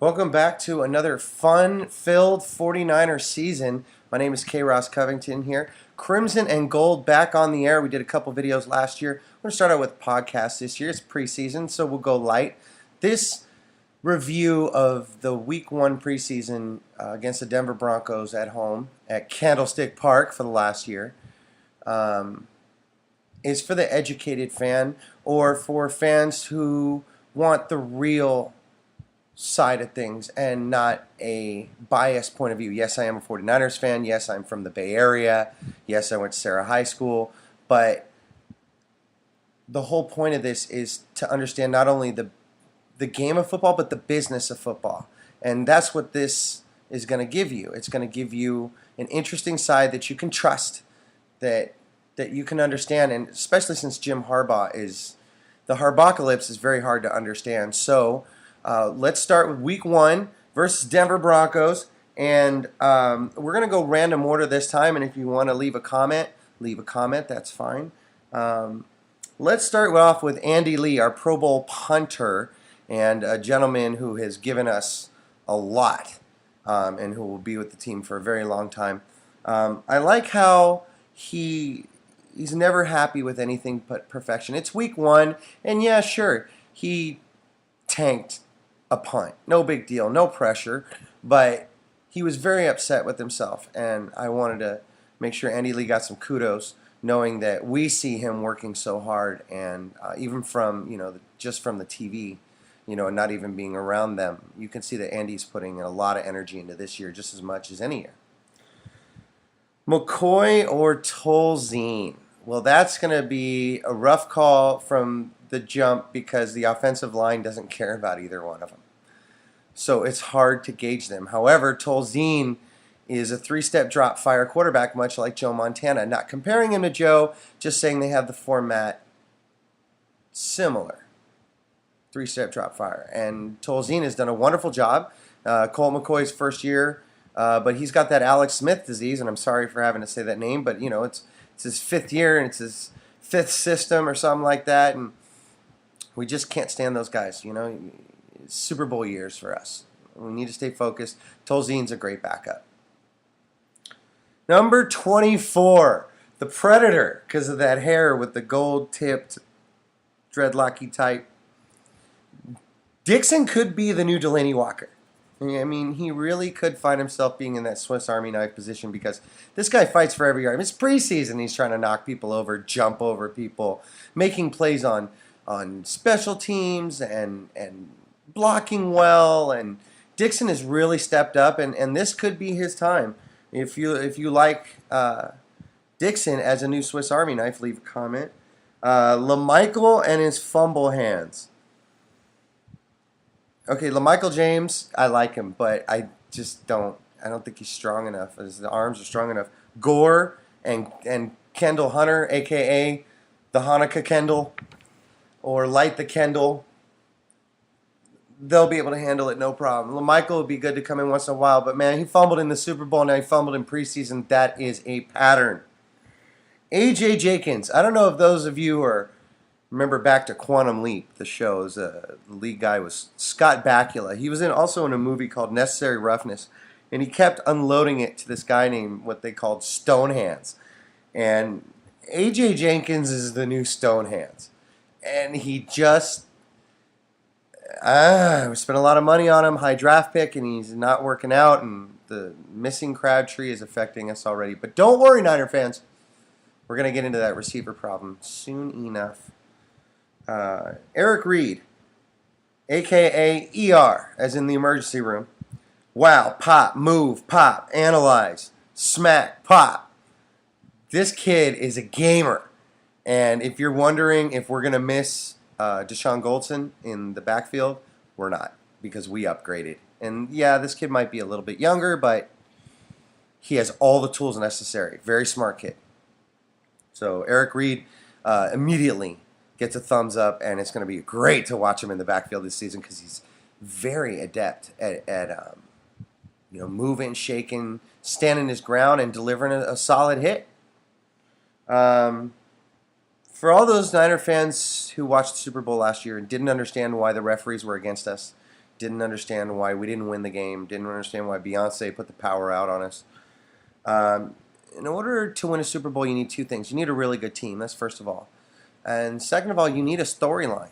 Welcome back to another fun-filled 49er season. My name is K. Ross Covington here. Crimson and Gold back on the air. We did a couple videos last year. We're going to start out with podcasts this year. It's preseason, so we'll go light. This review of the Week 1 preseason against the Denver Broncos at home at Candlestick Park for the last year is for the educated fan or for fans who want the real side of things and not a biased point of view. Yes, I am a 49ers fan. Yes, I'm from the Bay Area. Yes, I went to Sarah High School. But the whole point of this is to understand not only the game of football, but the business of football. And that's what this is going to give you. It's going to give you an interesting side that you can trust, that you can understand, and especially since Jim Harbaugh is, the Harbaughalypse is very hard to understand. So let's start with Week 1 versus Denver Broncos, and we're going to go random order this time, and if you want to leave a comment, that's fine. Let's start off with Andy Lee, our Pro Bowl punter, and a gentleman who has given us a lot and who will be with the team for a very long time. I like how he's never happy with anything but perfection. It's Week 1, and yeah, sure, he tanked a punt. No big deal, no pressure, but he was very upset with himself, and I wanted to make sure Andy Lee got some kudos, knowing that we see him working so hard, and even from, just from the TV, and not even being around them, you can see that Andy's putting a lot of energy into this year, just as much as any year. McCoy or Tolzien? Well, that's going to be a rough call from the jump because the offensive line doesn't care about either one of them. So it's hard to gauge them. However, Tolzien is a three-step drop fire quarterback, much like Joe Montana. Not comparing him to Joe, just saying they have the format similar. Three-step drop fire. And Tolzien has done a wonderful job. Colt McCoy's first year, but he's got that Alex Smith disease, and I'm sorry for having to say that name, but it's his fifth year and it's his fifth system or something like that, and we just can't stand those guys. Super Bowl years for us. We need to stay focused. Tolzien's a great backup. Number 24, the Predator, because of that hair with the gold-tipped, dreadlocky type. Dixon could be the new Delaney Walker. I mean, he really could find himself being in that Swiss Army knife position because this guy fights for every yard. It's preseason. He's trying to knock people over, jump over people, making plays on special teams and blocking well. And Dixon has really stepped up, and this could be his time. If you like Dixon as a new Swiss Army knife, leave a comment. LaMichael and his fumble hands. Okay, LaMichael James, I like him, but I don't think he's strong enough. The arms are strong enough. Gore and Kendall Hunter, a.k.a. the Hanukkah Kendall, or Light the Kendall, they'll be able to handle it, no problem. LaMichael would be good to come in once in a while, but man, he fumbled in the Super Bowl, now he fumbled in preseason. That is a pattern. A.J. Jenkins, I don't know if those of you remember back to Quantum Leap, the show. The lead guy was Scott Bakula. He was also in a movie called Necessary Roughness, and he kept unloading it to this guy named what they called Stonehands. And A.J. Jenkins is the new Stonehands. And he just, we spent a lot of money on him, high draft pick, and he's not working out, and the missing Crabtree is affecting us already. But don't worry, Niner fans. We're going to get into that receiver problem soon enough. Eric Reed, a.k.a. ER, as in the emergency room. Wow, pop, move, pop, analyze, smack, pop. This kid is a gamer. And if you're wondering if we're going to miss Deshaun Goldson in the backfield, we're not, because we upgraded. And yeah, this kid might be a little bit younger, but he has all the tools necessary. Very smart kid. So Eric Reed immediately gets a thumbs up, and it's going to be great to watch him in the backfield this season because he's very adept at moving, shaking, standing his ground, and delivering a solid hit. For all those Niner fans who watched the Super Bowl last year and didn't understand why the referees were against us, Didn't understand why we didn't win the game. Didn't understand why Beyonce put the power out on us. In order to win a Super Bowl, you need two things. You need a really good team. That's first of all. And second of all, you need a storyline.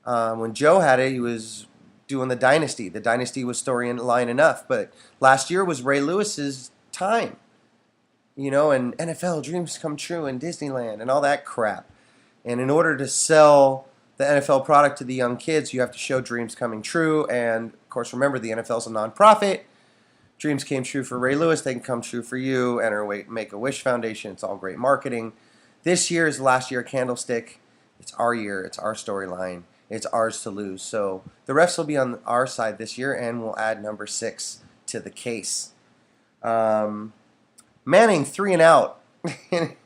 When Joe had it, he was doing the Dynasty. The Dynasty was storyline enough. But last year was Ray Lewis's time. You know, and NFL dreams come true and Disneyland and all that crap. And in order to sell the NFL product to the young kids, you have to show dreams coming true. And, of course, remember, the NFL is a nonprofit. Dreams came true for Ray Lewis. They can come true for you. Enter Make-A-Wish Foundation. It's all great marketing. This year is the last year of Candlestick. It's our year. It's our storyline. It's ours to lose. So the refs will be on our side this year, and we'll add number 6 to the case. Manning 3 and out. And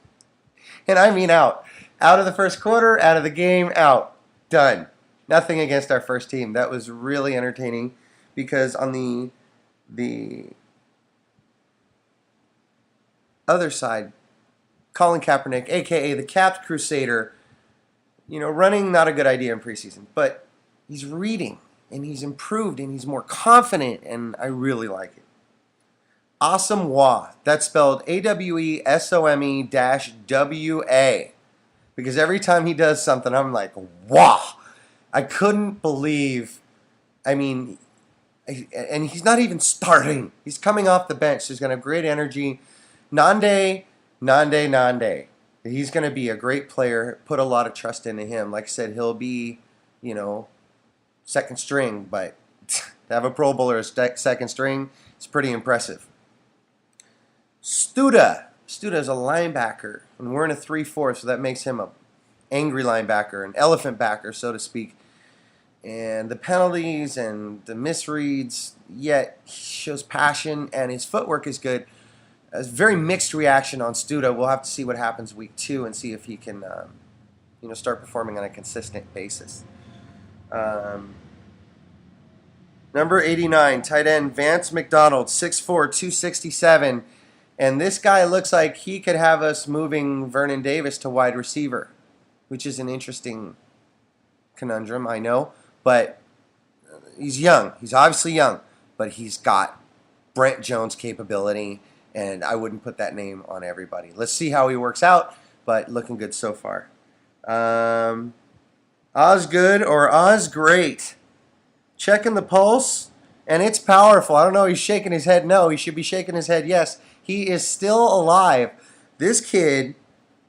I mean out. Out of the first quarter, out of the game, out. Done. Nothing against our first team. That was really entertaining because on the other side, Colin Kaepernick, a.k.a. the Capped Crusader, you know, running not a good idea in preseason, but he's reading, and he's improved, and he's more confident, and I really like it. Awesome Wa. That's spelled AWESOME-WA. Because every time he does something, I'm like, wow. I couldn't believe, I mean, and he's not even starting. He's coming off the bench. So he's going to have great energy. Nande. He's going to be a great player. Put a lot of trust into him. Like I said, he'll be, you know, second string. But to have a Pro Bowler as second string, it's pretty impressive. Studa is a linebacker, and we're in a 3-4, so that makes him a angry linebacker, an elephant backer, so to speak. And the penalties and the misreads, yet he shows passion, and his footwork is good. A very mixed reaction on Studa. We'll have to see what happens week 2 and see if he can, you know, start performing on a consistent basis. Number 89, tight end Vance McDonald, 6'4", 267. And this guy looks like he could have us moving Vernon Davis to wide receiver, which is an interesting conundrum, I know. But he's young. He's obviously young, but he's got Brent Jones capability, and I wouldn't put that name on everybody. Let's see how he works out, but looking good so far. Osgood or Osgreat. Checking the pulse, and it's powerful. I don't know, he's shaking his head no. He should be shaking his head yes. He is still alive. This kid,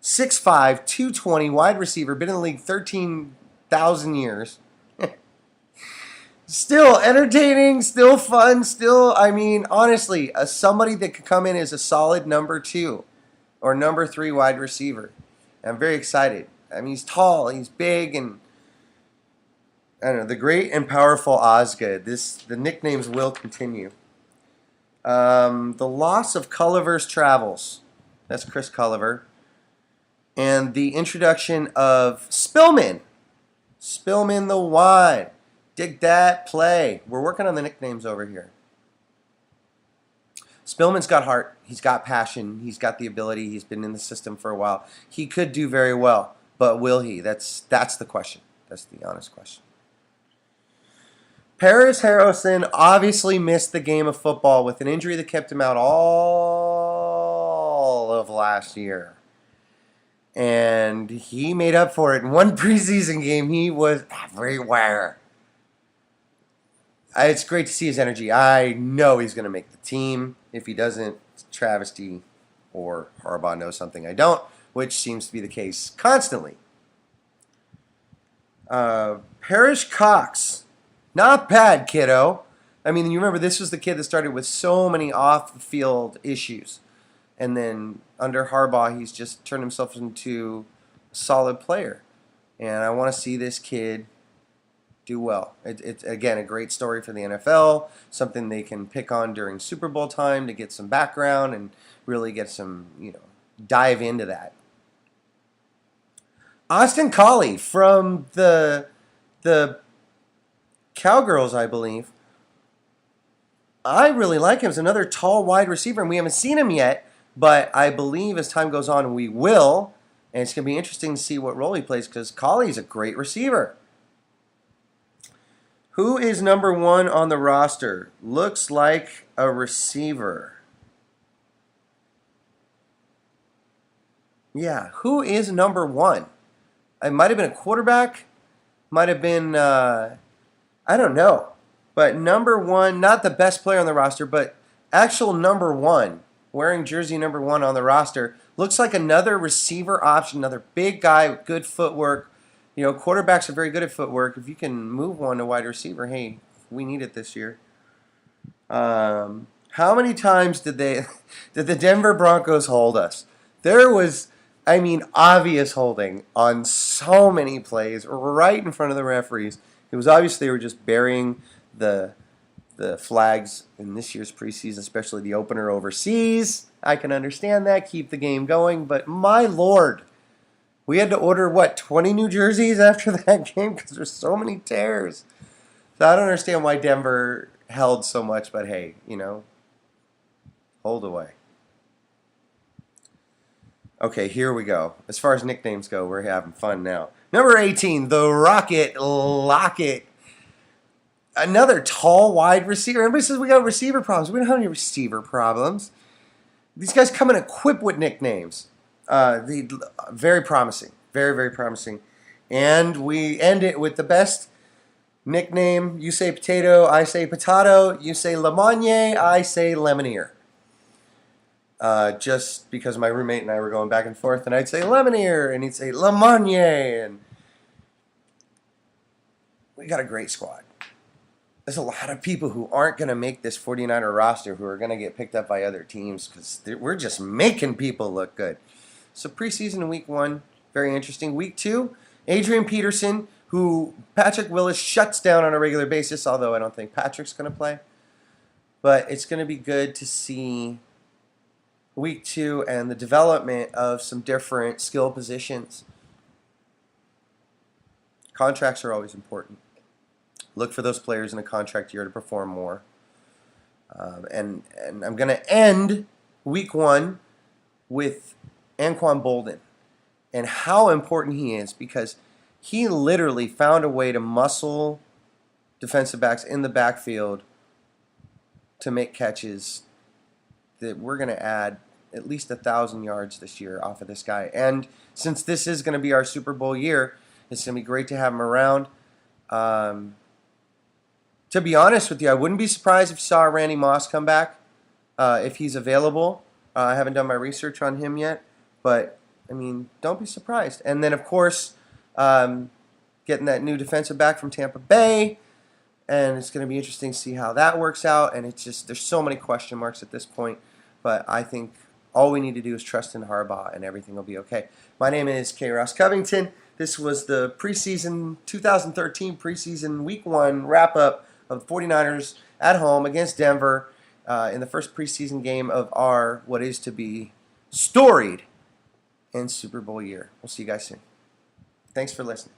6'5", 220, wide receiver, been in the league 13,000 years. Still entertaining, still fun, still, I mean, honestly, somebody that could come in as a solid number 2 or number 3 wide receiver. I'm very excited. I mean, he's tall, he's big, and I don't know, the great and powerful Osgood. The nicknames will continue. The loss of Culliver's Travels. That's Chris Culliver. And the introduction of Spillman. Spillman the Wine. Dig that play. We're working on the nicknames over here. Spillman's got heart. He's got passion. He's got the ability. He's been in the system for a while. He could do very well, but will he? That's the question. That's the honest question. Paris Harrison obviously missed the game of football with an injury that kept him out all of last year. And he made up for it. In one preseason game, he was everywhere. It's great to see his energy. I know he's going to make the team. If he doesn't, it's travesty, or Harbaugh knows something I don't, which seems to be the case constantly. Parrish Cox. Not bad, kiddo. I mean, you remember this was the kid that started with so many off-the-field issues. And then under Harbaugh, he's just turned himself into a solid player. And I want to see this kid do well. It's, again, a great story for the NFL, something they can pick on during Super Bowl time to get some background and really get some, dive into that. Austin Collie from the Cowgirls, I believe. I really like him as another tall wide receiver, and we haven't seen him yet, but I believe as time goes on we will, and it's going to be interesting to see what role he plays because Colley's a great receiver. Who is number 1 on the roster? Looks like a receiver. Yeah, who is number 1? It might have been a quarterback. Might have been, I don't know. But number 1, not the best player on the roster, but actual number 1, wearing jersey number 1 on the roster. Looks like another receiver option, another big guy with good footwork. You know, quarterbacks are very good at footwork. If you can move one to wide receiver, hey, we need it this year. How many times did the Denver Broncos hold us? There was, I mean, obvious holding on so many plays right in front of the referees. It was obvious they were just burying the flags in this year's preseason, especially the opener overseas. I can understand that, keep the game going, but my Lord, we had to order, 20 new jerseys after that game because there's so many tears. So I don't understand why Denver held so much, but hey, hold away. Okay, here we go. As far as nicknames go, we're having fun now. Number 18, the Rocket Lockett. Another tall, wide receiver. Everybody says we got receiver problems. We don't have any receiver problems. These guys come in equipped with nicknames. Very promising. Very, very promising. And we end it with the best nickname. You say potato, I say potato. You say Lemonnier, I say Lemonier. Just because my roommate and I were going back and forth, and I'd say Lemonier, and he'd say Lemonnier. And we got a great squad. There's a lot of people who aren't going to make this 49er roster who are going to get picked up by other teams because we're just making people look good. So preseason in week 1, very interesting. Week 2, Adrian Peterson, who Patrick Willis shuts down on a regular basis, although I don't think Patrick's going to play. But it's going to be good to see week 2 and the development of some different skill positions. Contracts are always important. Look for those players in a contract year to perform more. And I'm going to end week 1 with Anquan Bolden and how important he is because he literally found a way to muscle defensive backs in the backfield to make catches that we're going to add at least 1,000 yards this year off of this guy. And since this is going to be our Super Bowl year, it's going to be great to have him around. To be honest with you, I wouldn't be surprised if you saw Randy Moss come back if he's available. I haven't done my research on him yet, but, I mean, don't be surprised. And then, of course, getting that new defensive back from Tampa Bay, and it's going to be interesting to see how that works out. And it's just, there's so many question marks at this point, but I think all we need to do is trust in Harbaugh, and everything will be okay. My name is K. Ross Covington. This was the preseason 2013 preseason week 1 wrap-up of the 49ers at home against Denver in the first preseason game of our what is to be storied and Super Bowl year. We'll see you guys soon. Thanks for listening.